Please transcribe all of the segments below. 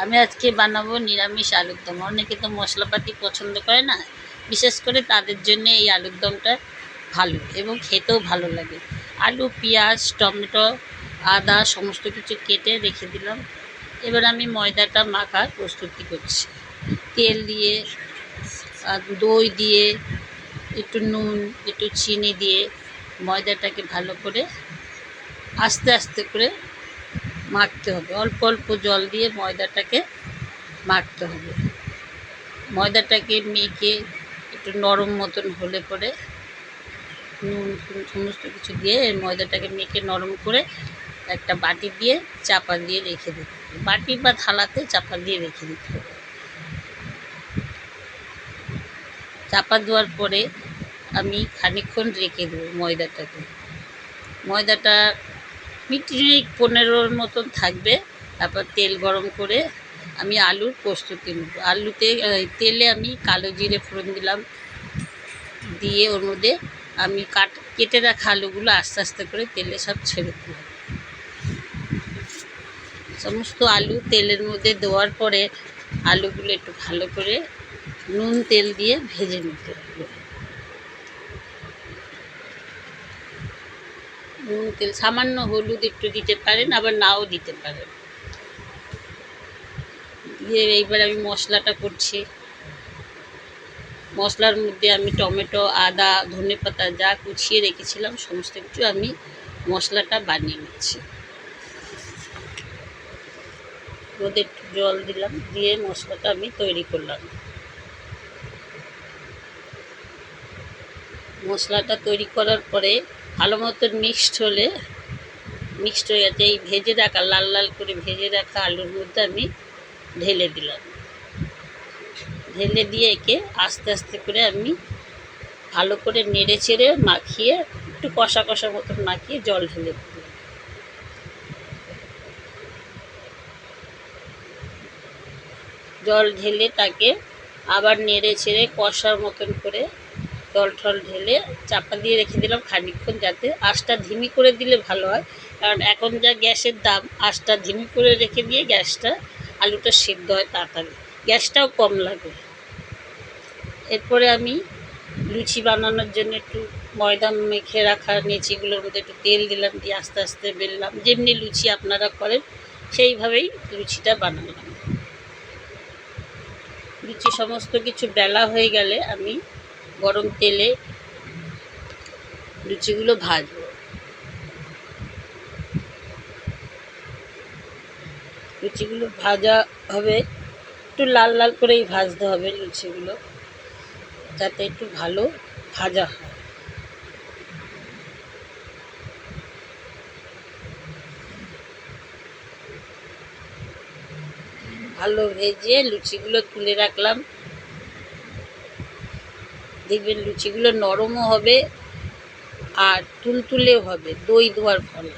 আমি আজকে বানাবো নিরামিষ আলুর দম। অনেকে তো মশলাপাতি পছন্দ করে না, বিশেষ করে তাদের জন্য এই আলুর দমটা ভালো এবং খেতেও ভালো লাগে। আলু, পেঁয়াজ, টমেটো, আদা সমস্ত কিছু কেটে রেখে দিলাম। এবার আমি ময়দাটা মাখার প্রস্তুতি করছি। তেল দিয়ে, দই দিয়ে, একটু নুন, একটু চিনি দিয়ে ময়দাটাকে ভালো করে আস্তে আস্তে করে মাখতে হবে। অল্প অল্প জল দিয়ে ময়দাটাকে মাখতে হবে। ময়দাটাকে মেখে একটু নরম মতন হলে পরে নুন সমস্ত কিছু দিয়ে ময়দাটাকে মেখে নরম করে একটা বাটি দিয়ে চাপা দিয়ে রেখে দিতে হবে। বাটি বা থালাতে চাপা দিয়ে রেখে দিতে হবে। চাপা দেওয়ার পরে আমি খানিকক্ষণ রেখে দেবো ময়দাটাকে। ময়দাটা মিনিট 15 মতন থাকবে। তারপর তেল গরম করে আমি আলুর প্রস্তুতি নেব। তেলে আমি কালো জিরে ফোড়ন দিলাম, দিয়ে ওর মধ্যে আমি কেটে রাখা আলুগুলো আস্তে আস্তে করে তেলে সব ছেড়ে দিলাম। সমস্ত আলু তেলের মধ্যে দেওয়ার পরে আলুগুলো একটু ভালো করে নুন তেল দিয়ে ভেজে নিতে হবে। নুন তেল, সামান্য হলুদ একটু দিতে পারেন, আবার নাও দিতে পারেন। দিয়ে এইবার আমি মশলাটা করছি। মশলার মধ্যে আমি টমেটো, আদা, ধনেপাতা যা কুচিয়ে রেখেছিলাম সমস্ত কিছু আমি মশলাটা বানিয়ে নিচ্ছি। মধ্যে একটু জল দিলাম, দিয়ে মশলাটা আমি তৈরি করলাম। মশলাটা তৈরি করার পরে ভালো মতন মিক্সড হয়ে যাচ্ছে। এই ভেজে রাখা লাল লাল করে ভেজে রাখা আলুর মধ্যে আমি ঢেলে দিলাম। ঢেলে দিয়ে একে আস্তে আস্তে করে আমি ভালো করে নেড়ে চেড়ে মাখিয়ে একটু কষা কষা মতন মাখিয়ে জল ঢেলে দিলাম। জল ঢেলে তাকে আবার নেড়ে ছেড়ে কষার মতন করে জল ঠল ঢেলে চাপা দিয়ে রেখে দিলাম খানিকক্ষণ, যাতে আঁচটা ধিমি করে দিলে ভালো হয়। কারণ এখন যা গ্যাসের দাম, আঁচটা ধিমি করে রেখে দিয়ে আলুটা সিদ্ধ হয় তাড়াতাড়ি, গ্যাসটাও কম লাগে। এরপরে আমি লুচি বানানোর জন্য একটু ময়দা মেখে রাখা নেচিগুলোর মধ্যে একটু তেল দিলাম, দিয়ে আস্তে আস্তে বেললাম। যেমনি লুচি আপনারা করেন সেইভাবেই লুচিটা বানালাম। লুচি সমস্ত কিছু বেলা হয়ে গেলে আমি গরম তেলে লুচিগুলো ভাজবো। লুচিগুলো ভাজা হবে, একটু লাল লাল করেই ভাজতে হবে লুচিগুলো, যাতে একটু ভালো ভাজা হয়। ভালো ভেজে লুচিগুলো তুলে রাখলাম। দেখবেন লুচিগুলো নরমও হবে আর তুলতুলেও হবে দই দেওয়ার ফলে।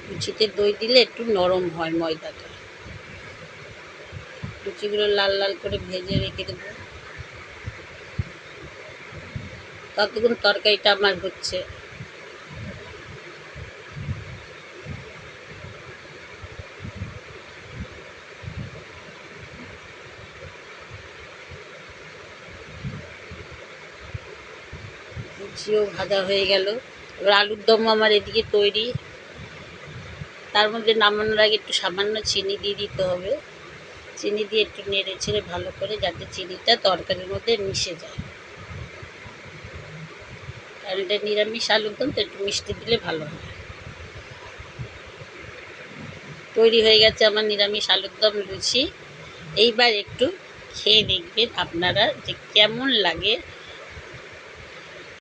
লুচিতে দই দিলে একটু নরম হয় ময়দাটা। লুচিগুলো লাল লাল করে ভেজে রেখে দেবো। ততক্ষণ তরকারিটা আমার হচ্ছে। লুচিও ভাজা হয়ে গেল। এবার আলুর দম আমার এদিকে তৈরি। তার মধ্যে নামানোর আগে একটু সামান্য চিনি দিয়ে দিতে হবে। চিনি দিয়ে একটু নেড়ে ছেড়ে ভালো করে, যাতে চিনিটা তরকারির মধ্যে মিশে যায়। কারণ এটা নিরামিষ আলুর দম, তো একটু মিষ্টি দিলে ভালো হয়। তৈরি হয়ে গেছে আমার নিরামিষ আলুর দম লুচি। এইবার একটু খেয়ে দেখবেন আপনারা যে কেমন লাগে।